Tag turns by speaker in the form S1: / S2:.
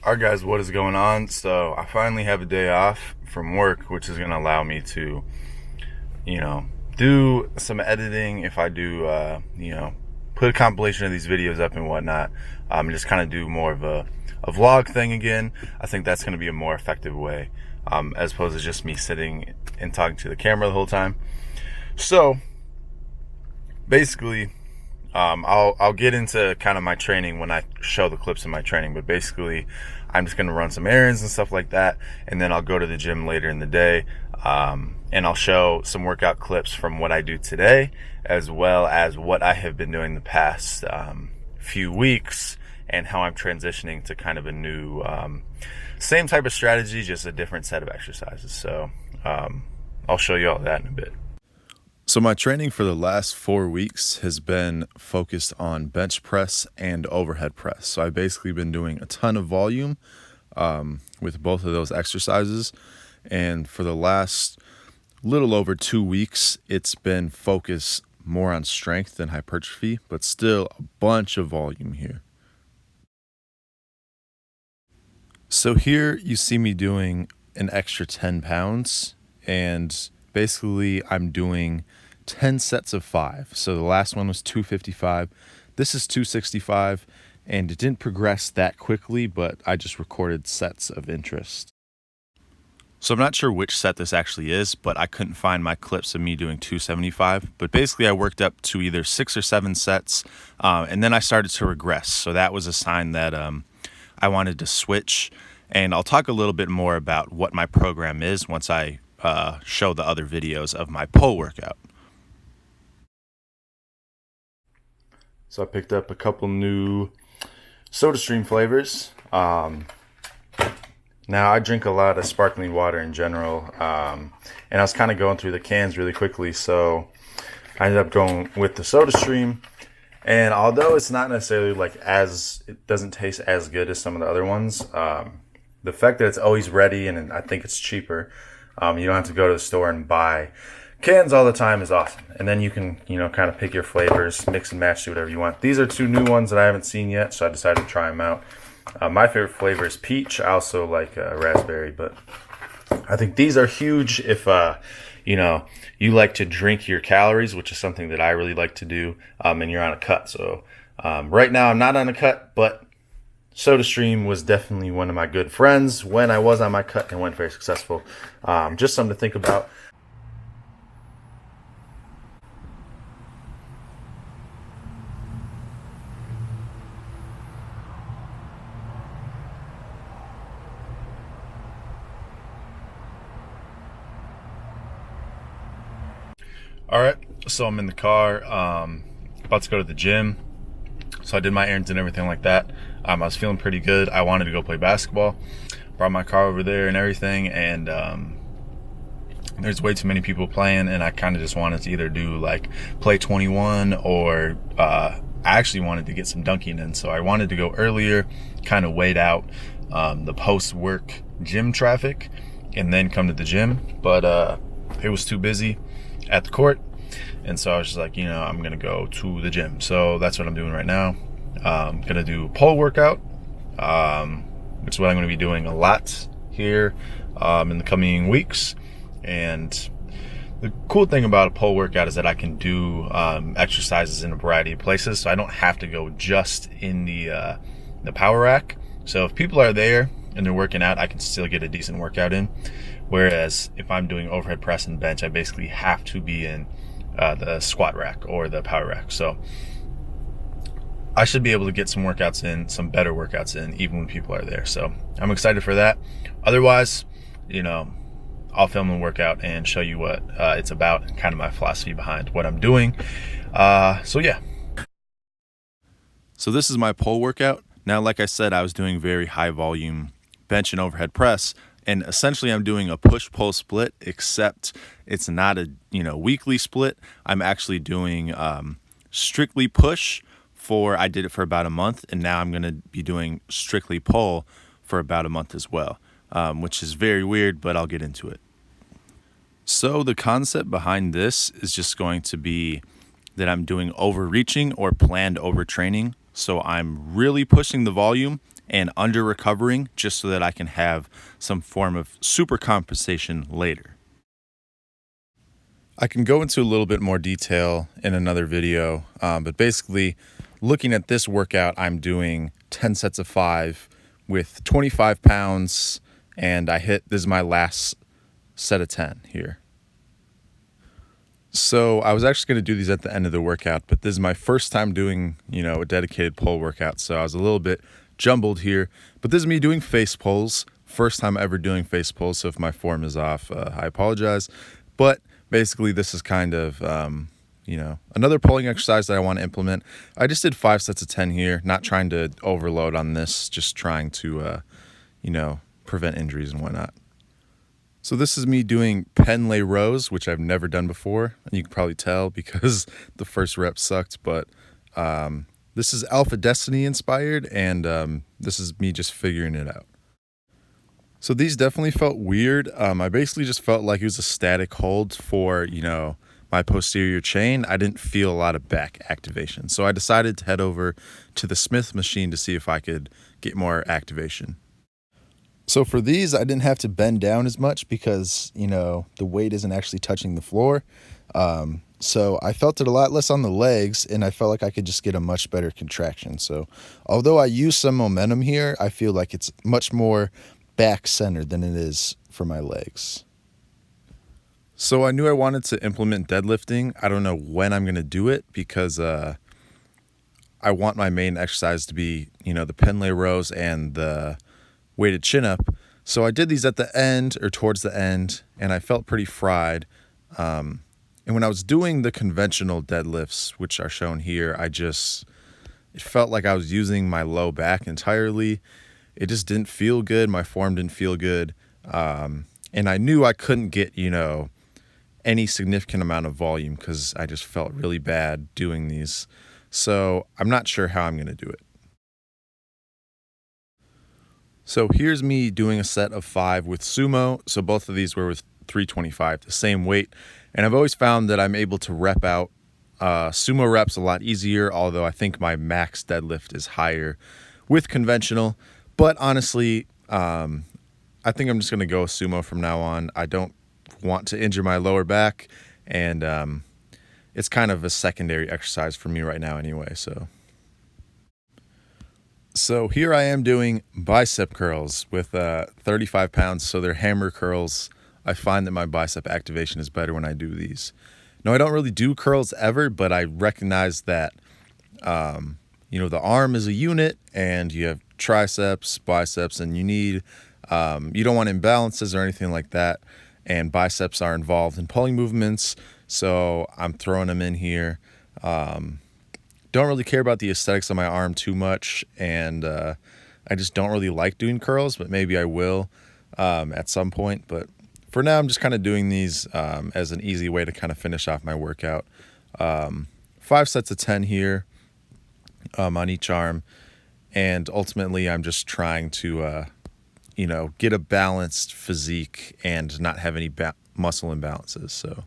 S1: Alright guys, what is going on? So I finally have a day off from work, which is going to allow me to, do some editing if I do, put a compilation of these videos up and whatnot. And just kind of do more of a vlog thing again. I think that's going to be a more effective way, as opposed to just me sitting and talking to the camera the whole time. So basically, I'll get into kind of my training when I show the clips of my training, but basically I'm just going to run some errands and stuff like that, and then I'll go to the gym later in the day, and I'll show some workout clips from what I do today, as well as what I have been doing the past few weeks, and how I'm transitioning to kind of a new, same type of strategy, just a different set of exercises. So I'll show you all that in a bit. So my training for the last 4 weeks has been focused on bench press and overhead press. So I've basically been doing a ton of volume with both of those exercises. And for the last little over 2 weeks, it's been focused more on strength than hypertrophy, but still a bunch of volume here. So here you see me doing an extra 10 pounds, and basically I'm doing 10 sets of 5. So the last one was 255. This is 265, and it didn't progress that quickly, but I just recorded sets of interest. So I'm not sure which set this actually is, but I couldn't find my clips of me doing 275. But basically I worked up to either 6 or 7 sets, and then I started to regress. So that was a sign that I wanted to switch. And I'll talk a little bit more about what my program is once I show the other videos of my pole workout. So I picked up a couple new SodaStream flavors. Now I drink a lot of sparkling water in general, and I was kind of going through the cans really quickly, so I ended up going with the SodaStream. And although it's not necessarily it doesn't taste as good as some of the other ones, the fact that it's always ready and I think it's cheaper, you don't have to go to the store and buy cans all the time, is awesome. And then you can, kind of pick your flavors, mix and match, do whatever you want. These are 2 new ones that I haven't seen yet, so I decided to try them out. My favorite flavor is peach. I also like raspberry, but I think these are huge if, you like to drink your calories, which is something that I really like to do, and you're on a cut. So right now I'm not on a cut, but SodaStream was definitely one of my good friends when I was on my cut and went very successful. Just something to think about. All right, so I'm in the car, about to go to the gym. So I did my errands and everything like that. I was feeling pretty good. I wanted to go play basketball. Brought my car over there and everything, and there's way too many people playing, and I kind of just wanted to either do play 21 or I actually wanted to get some dunking in. So I wanted to go earlier, kind of wait out the post-work gym traffic, and then come to the gym. But it was too busy at the court, and so I was just like, I'm gonna go to the gym. So that's what I'm doing right now. I'm gonna do a pole workout, which is what I'm gonna be doing a lot here in the coming weeks. And the cool thing about a pole workout is that I can do exercises in a variety of places, so I don't have to go just in the power rack. So if people are there and they're working out, I can still get a decent workout in. Whereas if I'm doing overhead press and bench, I basically have to be in the squat rack or the power rack. So I should be able to get some workouts in, some better workouts in, even when people are there. So I'm excited for that. Otherwise, I'll film the workout and show you what it's about and kind of my philosophy behind what I'm doing. So yeah. So this is my pole workout. Now, like I said, I was doing very high volume bench and overhead press. And essentially I'm doing a push-pull split, except it's not a weekly split. I'm actually doing strictly push I did it for about a month, and now I'm going to be doing strictly pull for about a month as well, which is very weird, but I'll get into it. So the concept behind this is just going to be that I'm doing overreaching or planned overtraining. So I'm really pushing the volume and under recovering just so that I can have some form of super compensation later. I can go into a little bit more detail in another video, but basically looking at this workout, I'm doing 10 sets of 5 with 25 pounds, and this is my last set of 10 here. So I was actually going to do these at the end of the workout, but this is my first time doing, a dedicated pull workout. So I was a little bit jumbled here, but this is me doing face pulls. First time ever doing face pulls. So if my form is off, I apologize. But basically this is kind of, another pulling exercise that I want to implement. I just did 5 sets of 10 here, not trying to overload on this, just trying to, prevent injuries and whatnot. So this is me doing pen lay rows, which I've never done before. And you can probably tell because the first rep sucked, but this is Alpha Destiny inspired, and this is me just figuring it out. So these definitely felt weird. I basically just felt like it was a static hold for, my posterior chain. I didn't feel a lot of back activation. So I decided to head over to the Smith machine to see if I could get more activation. So for these, I didn't have to bend down as much because, the weight isn't actually touching the floor. So I felt it a lot less on the legs, and I felt like I could just get a much better contraction. So although I use some momentum here, I feel like it's much more back-centered than it is for my legs. So I knew I wanted to implement deadlifting. I don't know when I'm going to do it because I want my main exercise to be, the pen lay rows and the weighted chin up. So I did these at the end or towards the end, and I felt pretty fried. And when I was doing the conventional deadlifts, which are shown here, it felt like I was using my low back entirely. It just didn't feel good. My form didn't feel good. And I knew I couldn't get, any significant amount of volume because I just felt really bad doing these. So I'm not sure how I'm going to do it. So here's me doing a set of 5 with sumo. So both of these were with 325, the same weight. And I've always found that I'm able to rep out sumo reps a lot easier, although I think my max deadlift is higher with conventional. But honestly, I think I'm just going to go with sumo from now on. I don't want to injure my lower back, and it's kind of a secondary exercise for me right now anyway, So here I am doing bicep curls with 35 pounds, so they're hammer curls. I find that my bicep activation is better when I do these. No, I don't really do curls ever, but I recognize that, the arm is a unit, and you have triceps, biceps, and you don't want imbalances or anything like that, and biceps are involved in pulling movements, so I'm throwing them in here. Don't really care about the aesthetics of my arm too much, and I just don't really like doing curls, but maybe I will at some point. But for now, I'm just kind of doing these as an easy way to kind of finish off my workout. 5 sets of 10 here on each arm, and ultimately I'm just trying to get a balanced physique and not have any muscle imbalances. So